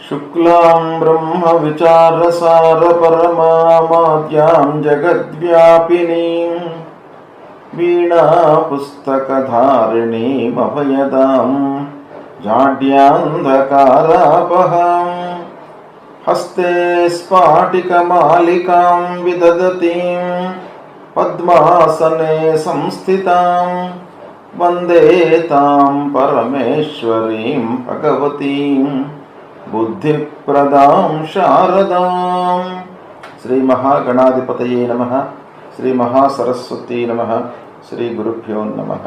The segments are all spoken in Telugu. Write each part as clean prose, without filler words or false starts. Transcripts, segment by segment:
शुक्लां ब्रह्मविचारसारपरमामाद्यां जगद्व्यापिनीं वीणापुस्तकधारिणीमभयदां जाड्यान्धकारापहां हस्ते स्फाटिकमालिकां विदधतीं पद्मासने संस्थितां वन्दे तां परमेश्वरीं भगवतीं बुद्धिप्रदां शारदां। श्री महागणाधिपतये नमः। श्री महासरस्वती नमः। श्री गुरुभ्यो नमः।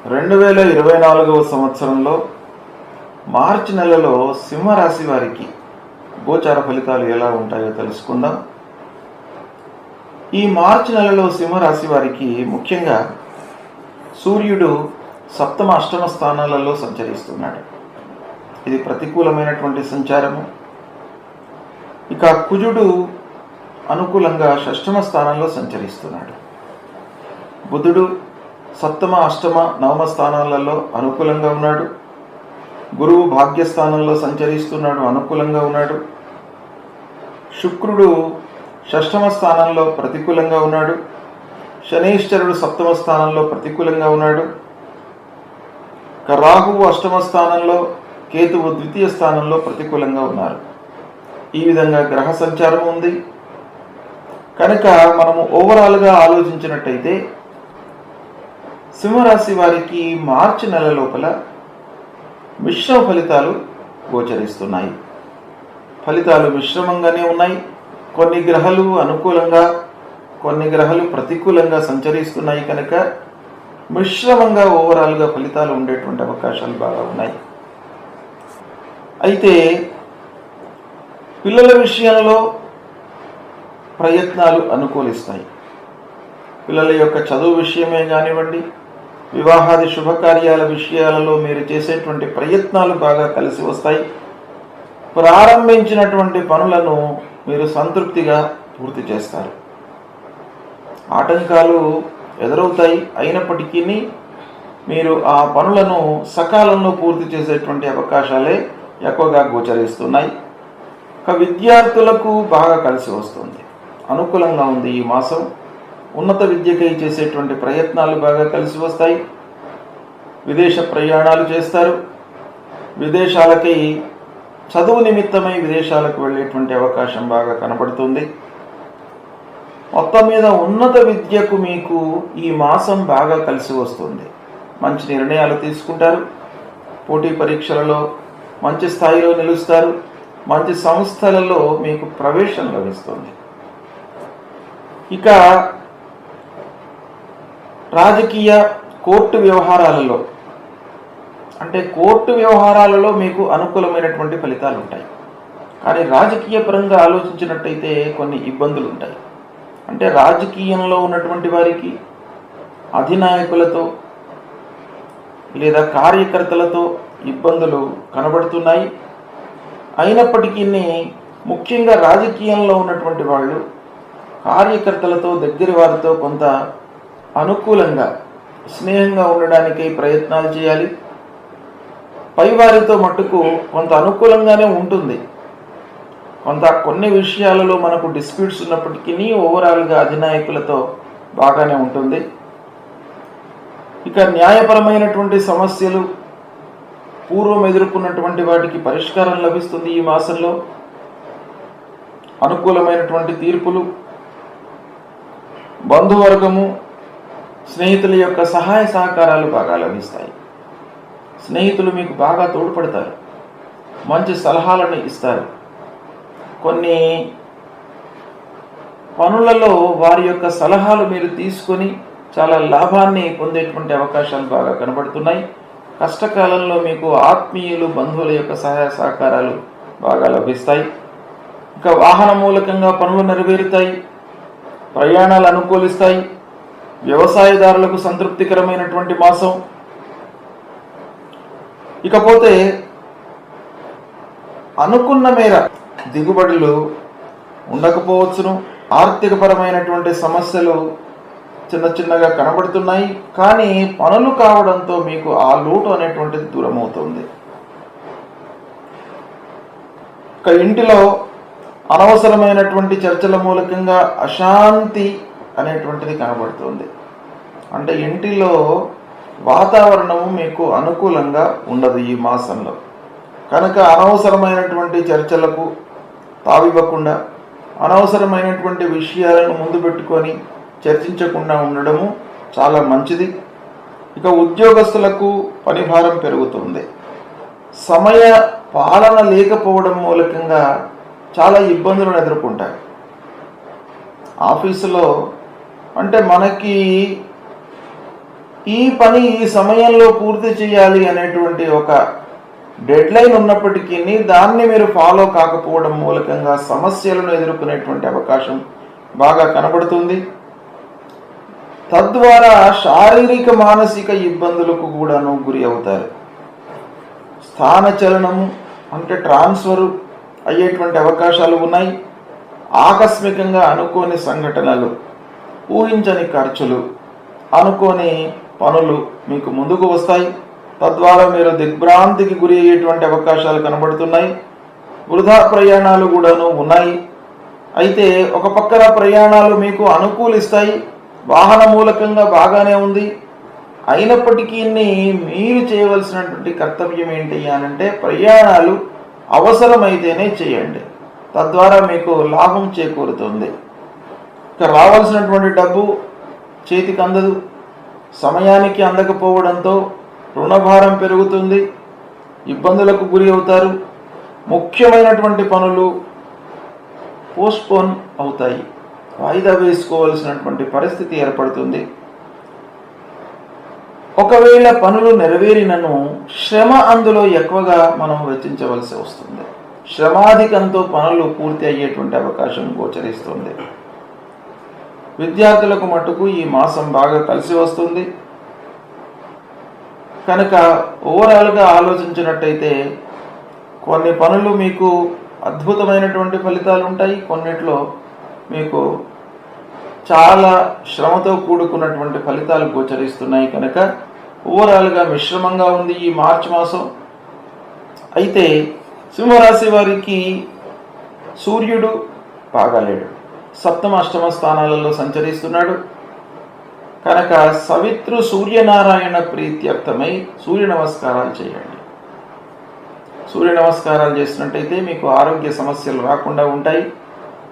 2024వ సంవత్సరంలో మార్చి నెలలో సింహరాశి వారికి గోచార ఫలితాలు ఎలా ఉంటాయో తెలుసుకుందాం. ఈ మార్చి నెలలో సింహరాశి వారికి ముఖ్యంగా సూర్యుడు సప్తమ అష్టమ స్థానాలలో సంచరిస్తున్నాడు. ఇది ప్రతికూలమైనటువంటి సంచారము. ఇక కుజుడు అనుకూలంగా షష్టమ స్థానంలో సంచరిస్తున్నాడు. బుధుడు సప్తమ అష్టమ నవమ స్థానాలలో అనుకూలంగా ఉన్నాడు. గురువు భాగ్యస్థానంలో సంచరిస్తున్నాడు, అనుకూలంగా ఉన్నాడు. శుక్రుడు షష్టమ స్థానంలో ప్రతికూలంగా ఉన్నాడు. శనీశ్వరుడు సప్తమ స్థానంలో ప్రతికూలంగా ఉన్నాడు. రాహువు అష్టమ స్థానంలో, కేతువు ద్వితీయ స్థానంలో ప్రతికూలంగా ఉన్నారు. ఈ విధంగా గ్రహ సంచారం ఉంది. కనుక మనము ఓవరాల్గా ఆలోచించినట్టయితే సింహరాశి వారికి మార్చి నెల లోపల మిశ్రమ ఫలితాలు గోచరిస్తున్నాయి. ఫలితాలు మిశ్రమంగానే ఉన్నాయి. కొన్ని గ్రహాలు అనుకూలంగా, కొన్ని గ్రహాలు ప్రతికూలంగా సంచరిస్తున్నాయి. కనుక మిశ్రమంగా ఓవరాల్గా ఫలితాలు ఉండేటువంటి అవకాశాలు బాగా ఉన్నాయి. అయితే పిల్లల విషయంలో ప్రయత్నాలు అనుకూలిస్తాయి. పిల్లల యొక్క చదువు విషయమే కానివ్వండి, వివాహాది శుభకార్యాల విషయాలలో మీరు చేసేటువంటి ప్రయత్నాలు బాగా కలిసి వస్తాయి. ప్రారంభించినటువంటి పనులను మీరు సంతృప్తిగా పూర్తి చేస్తారు. ఆటంకాలు ఎదురవుతాయి, అయినప్పటికీ మీరు ఆ పనులను సకాలంలో పూర్తి చేసేటువంటి అవకాశాలే ఎక్కువగా గోచరిస్తున్నాయి. ఇక విద్యార్థులకు బాగా కలిసి వస్తుంది, అనుకూలంగా ఉంది ఈ మాసం. ఉన్నత విద్యకై చేసేటువంటి ప్రయత్నాలు బాగా కలిసి వస్తాయి. విదేశ ప్రయాణాలు చేస్తారు. విదేశాలకై చదువు నిమిత్తమై విదేశాలకు వెళ్ళేటువంటి అవకాశం బాగా కనబడుతుంది. మొత్తం మీద ఉన్నత విద్యకు మీకు ఈ మాసం బాగా కలిసి వస్తుంది. మంచి నిర్ణయాలు తీసుకుంటారు. పోటీ పరీక్షలలో మంచి స్థాయిలో నిలుస్తారు. మంచి సంస్థలలో మీకు ప్రవేశం లభిస్తుంది. ఇక రాజకీయ కోర్టు వ్యవహారాలలో, అంటే కోర్టు వ్యవహారాలలో మీకు అనుకూలమైనటువంటి ఫలితాలు ఉంటాయి. కానీ రాజకీయ పరంగా ఆలోచించినట్టయితే కొన్ని ఇబ్బందులు ఉంటాయి. అంటే రాజకీయంలో ఉన్నటువంటి వారికి అధినాయకులతో లేదా కార్యకర్తలతో ఇబ్బందులు కనబడుతున్నాయి. అయినప్పటికీ ముఖ్యంగా రాజకీయంలో ఉన్నటువంటి వాళ్ళు కార్యకర్తలతో, దగ్గర వారితో కొంత అనుకూలంగా స్నేహంగా ఉండడానికి ప్రయత్నాలు చేయాలి. పైవారితో మట్టుకు కొంత అనుకూలంగానే ఉంటుంది. కొన్ని విషయాలలో మనకు డిస్ప్యూట్స్ ఉన్నప్పటికీ ఓవరాల్గా అధినాయకులతో బాగానే ఉంటుంది. ఇక న్యాయపరమైనటువంటి సమస్యలు, పూర్వం ఎదుర్కొన్నటువంటి వాటికి పరిష్కారం లభిస్తుంది ఈ మాసంలో. అనుకూలమైనటువంటి తీర్పులు, బంధువర్గము, స్నేహితుల యొక్క సహాయ సహకారాలు బాగా లభిస్తాయి. స్నేహితులు మీకు బాగా తోడ్పడతారు, మంచి సలహాలను ఇస్తారు. కొన్ని పనులలో వారి యొక్క సలహాలు మీరు తీసుకొని చాలా లాభాన్ని పొందేటువంటి అవకాశాలు బాగా కనబడుతున్నాయి. కష్టకాలంలో మీకు ఆత్మీయులు, బంధువుల యొక్క సహాయ సహకారాలు బాగా లభిస్తాయి. ఇంకా వాహన మూలకంగా పనులు నెరవేరుతాయి. ప్రయాణాలు అనుకూలిస్తాయి. వ్యవసాయదారులకు సంతృప్తికరమైనటువంటి మాసం. ఇకపోతే అనుకున్న మేర దిగుబడులు ఉండకపోవచ్చును. ఆర్థికపరమైనటువంటి సమస్యలు చిన్న చిన్నగా కనబడుతున్నాయి. కానీ పనులు కావడంతో మీకు ఆ లోటు అనేటువంటిది దూరం అవుతుంది. ఒక ఇంటిలో అనవసరమైనటువంటి చర్చల మూలకంగా అశాంతి అనేటువంటిది కనబడుతుంది. అంటే ఇంటిలో వాతావరణము మీకు అనుకూలంగా ఉండదు ఈ మాసంలో. కనుక అనవసరమైనటువంటి చర్చలకు తావివ్వకుండా, అనవసరమైనటువంటి విషయాలను ముందు పెట్టుకొని చర్చించకుండా ఉండడము చాలా మంచిది. ఇక ఉద్యోగస్తులకు పనిభారం పెరుగుతుంది. సమయ పాలన లేకపోవడం మూలకంగా చాలా ఇబ్బందులను ఎదుర్కొంటారు. ఆఫీసులో అంటే మనకి ఈ పని ఈ సమయంలో పూర్తి చేయాలి అనేటువంటి ఒక డెడ్ లైన్ ఉన్నప్పటికీ దాన్ని మీరు ఫాలో కాకపోవడం మూలకంగా సమస్యలను ఎదుర్కొనేటువంటి అవకాశం బాగా కనబడుతుంది. తద్వారా శారీరక మానసిక ఇబ్బందులకు కూడాను గురి అవుతారు. స్థానచలనము అంటే ట్రాన్స్ఫరు అయ్యేటువంటి అవకాశాలు ఉన్నాయి. ఆకస్మికంగా అనుకోని సంఘటనలు, ఊహించని ఖర్చులు, అనుకోని పనులు మీకు ముందుకు వస్తాయి. తద్వారా మీరు దిగ్భ్రాంతికి గురి అయ్యేటువంటి అవకాశాలు కనబడుతున్నాయి. వృధా ప్రయాణాలు కూడాను ఉన్నాయి. అయితే ఒక పక్కన ప్రయాణాలు మీకు అనుకూలిస్తాయి, వాహన మూలకంగా బాగానే ఉంది. అయినప్పటికీ మీరు చేయవలసినటువంటి కర్తవ్యం ఏంటి అనంటే ప్రయాణాలు అవసరమైతేనే చేయండి. తద్వారా మీకు లాభం చేకూరుతుంది. ఇక రావాల్సినటువంటి డబ్బు చేతికి అందదు. సమయానికి అందకపోవడంతో రుణభారం పెరుగుతుంది, ఇబ్బందులకు గురి అవుతారు. ముఖ్యమైనటువంటి పనులు పోస్ట్పోన్ అవుతాయి, వాయిదా వేసుకోవాల్సినటువంటి పరిస్థితి ఏర్పడుతుంది. ఒకవేళ పనులు నెరవేరినను శ్రమ అందులో ఎక్కువగా మనం వెచ్చించవలసి వస్తుంది. శ్రమాధికంతో పనులు పూర్తి అయ్యేటువంటి అవకాశం గోచరిస్తుంది. విద్యార్థులకు మటుకు ఈ మాసం బాగా కలిసి వస్తుంది. కనుక ఓవరాల్గా ఆలోచించినట్టయితే కొన్ని పనులు మీకు అద్భుతమైనటువంటి ఫలితాలు ఉంటాయి, కొన్నిట్లో మీకు చాలా శ్రమతో కూడుకున్నటువంటి ఫలితాలు గోచరిస్తున్నాయి. కనుక ఓవరాల్గా మిశ్రమంగా ఉంది ఈ మార్చి మాసం. అయితే సింహరాశి వారికి సూర్యుడు బాగాలేడు, సప్తమ అష్టమ స్థానాలలో సంచరిస్తున్నాడు. కనుక సవిత్రు సూర్యనారాయణ ప్రీత్యర్థమై సూర్య నమస్కారాలు చేయండి. సూర్య నమస్కారాలు చేసినట్టయితే మీకు ఆరోగ్య సమస్యలు రాకుండా ఉంటాయి.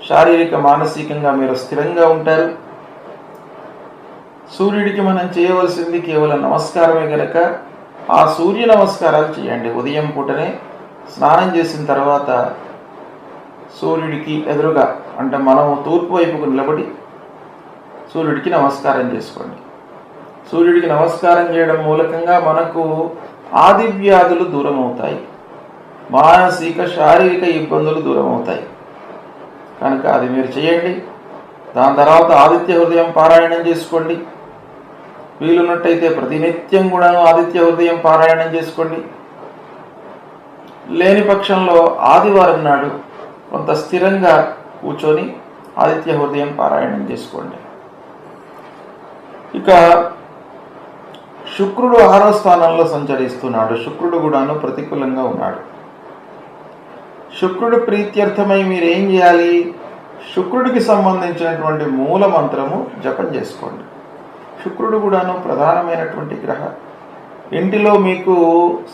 శారీరక మానసికంగా మీరు స్థిరంగా ఉంటారు. సూర్యుడికి మనం చేయవలసింది కేవలం నమస్కారమే కనుక ఆ సూర్య నమస్కారాలు చేయండి. ఉదయం పూటనే స్నానం చేసిన తర్వాత సూర్యుడికి ఎదురుగా అంటే మనం తూర్పు వైపుకు నిలబడి సూర్యుడికి నమస్కారం చేసుకోండి. సూర్యుడికి నమస్కారం చేయడం మూలకంగా మనకు ఆది వ్యాధులు దూరం అవుతాయి, మానసిక శారీరక ఇబ్బందులు దూరం అవుతాయి. కనుక అది మీరు చేయండి. దాని తర్వాత ఆదిత్య హృదయం పారాయణం చేసుకోండి. వీలున్నట్టయితే ప్రతినిత్యం కూడా ఆదిత్య హృదయం పారాయణం చేసుకోండి. లేని పక్షంలో ఆదివారం నాడు కొంత స్థిరంగా కూర్చొని ఆదిత్య హృదయం పారాయణం చేసుకోండి. ఇక శుక్రుడు 6వ స్థానంలో సంచరిస్తున్నాడు. శుక్రుడు కూడాను ప్రతికూలంగా ఉన్నాడు. శుక్రుడు ప్రీత్యర్థమై మీరు ఏం చేయాలి? శుక్రుడికి సంబంధించినటువంటి మూల మంత్రము జపం చేసుకోండి. శుక్రుడు కూడాను ప్రధానమైనటువంటి గ్రహ. ఇంటిలో మీకు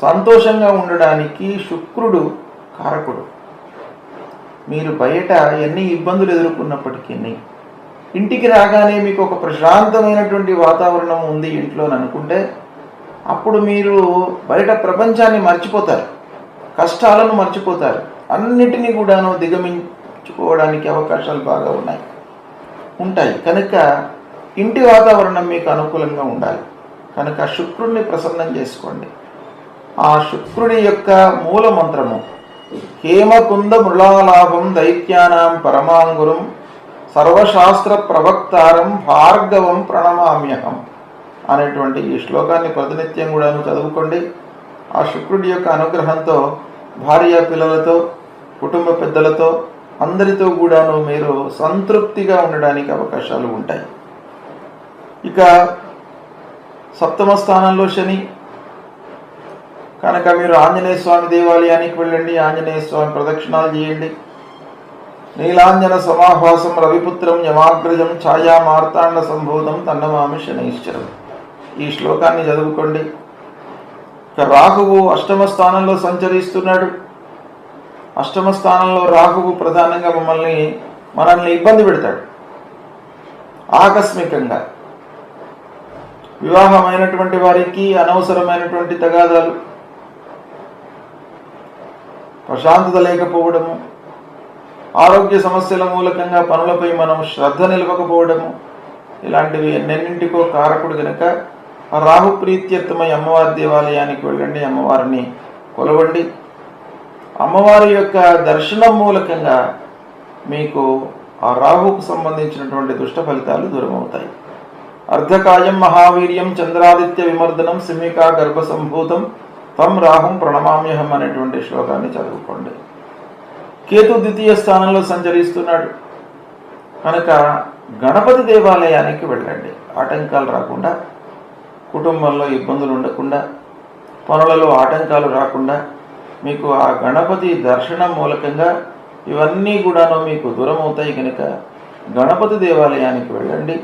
సంతోషంగా ఉండడానికి శుక్రుడు కారకుడు. మీరు బయట ఎన్ని ఇబ్బందులు ఎదుర్కొన్నప్పటికీ ఇంటికి రాగానే మీకు ఒక ప్రశాంతమైనటువంటి వాతావరణం ఉంది ఇంట్లో అని అనుకుంటే అప్పుడు మీరు బయట ప్రపంచాన్ని మర్చిపోతారు, కష్టాలను మర్చిపోతారు. అన్నిటినీ కూడాను దిగమించుకోవడానికి అవకాశాలు బాగా ఉంటాయి. కనుక ఇంటి వాతావరణం మీకు అనుకూలంగా ఉండాలి. కనుక శుక్రుడిని ప్రసన్నం చేసుకోండి. ఆ శుక్రుడి యొక్క మూల మంత్రము హేమకుంద మృళాలాభం దైత్యానాం పరమాంగురం సర్వశాస్త్ర ప్రవక్తారం భార్గవం ప్రణమామ్యహం అనేటువంటి ఈ శ్లోకాన్ని ప్రతినిత్యం కూడా చదువుకోండి. ఆ శుక్రుడి యొక్క అనుగ్రహంతో భార్య పిల్లలతో కుటుంబ పెద్దలతో అందరితో కూడాను మీరు సంతృప్తిగా ఉండడానికి అవకాశాలు ఉంటాయి. ఇక 7వ స్థానంలో శని, కనుక మీరు ఆంజనేయ స్వామి దేవాలయానికి వెళ్ళండి, ఆంజనేయ స్వామి ప్రదక్షిణాలు చేయండి. నీలాంజన సమాభాసం రవిపుత్రం యమాగ్రజం ఛాయా మార్తాండ సంభూతం తన్నమామి శనైశ్చరం. ఈ శ్లోకాన్ని చదువుకోండి. ఇక రాహువు అష్టమ స్థానంలో సంచరిస్తున్నాడు. అష్టమ స్థానంలో రాహువు ప్రధానంగా మనల్ని ఇబ్బంది పెడతాడు. ఆకస్మికంగా వివాహమైనటువంటి వారికి అనవసరమైనటువంటి తగాదాలు, ప్రశాంతత లేకపోవడము, ఆరోగ్య సమస్యల మూలకంగా పనులపై మనం శ్రద్ధ నిలవకపోవడము, ఇలాంటివి ఎన్నెన్నింటికో కారకుడు గనక రాహు ప్రీత్యర్థమై అమ్మవారి దేవాలయానికి వెళ్ళండి, అమ్మవారిని కొలవండి. అమ్మవారి యొక్క దర్శనం మూలకంగా మీకు ఆ రాహుకు సంబంధించినటువంటి దుష్ట ఫలితాలు దూరమవుతాయి. అర్ధకాయం మహావీర్యం చంద్రాదిత్య విమర్దనం సింహికా గర్భ సంభూతం తం రాహుం ప్రణమామ్యహం అనేటువంటి శ్లోకాన్ని చదువుకోండి. కేతు ద్వితీయ స్థానంలో సంచరిస్తున్నాడు కనుక గణపతి దేవాలయానికి వెళ్ళండి. ఆటంకాలు రాకుండా, కుటుంబంలో ఇబ్బందులు ఉండకుండా, పనులలో ఆటంకాలు రాకుండా మీకు ఆ గణపతి దర్శనం మూలకంగా ఇవన్నీ కూడాను మీకు దూరం అవుతాయి. కనుక గణపతి దేవాలయానికి వెళ్ళండి.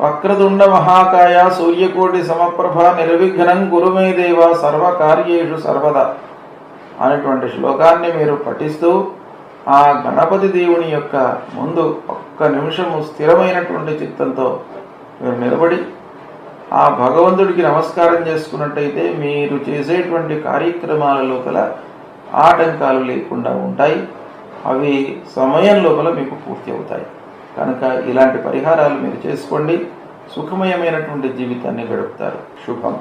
వక్రతుండ మహాకాయ సూర్యకోటి సమప్రభ నిర్విఘ్నం గురుమే దేవ సర్వకార్యేషు సర్వదా అనేటువంటి శ్లోకాన్ని మీరు పఠిస్తూ ఆ గణపతి దేవుని యొక్క ముందు ఒక్క నిమిషము స్థిరమైనటువంటి చిత్తంతో మీరు నిలబడి ఆ భగవంతుడికి నమస్కారం చేసుకున్నట్టయితే మీరు చేసేటువంటి కార్యక్రమాల లోపల ఆటంకాలు లేకుండా ఉంటాయి. అవి సమయం లోపల మీకు పూర్తి అవుతాయి. కనుక ఇలాంటి పరిహారాలు మీరు చేసుకోండి. సుఖమయమైనటువంటి జీవితాన్ని గడుపుతారు. శుభం.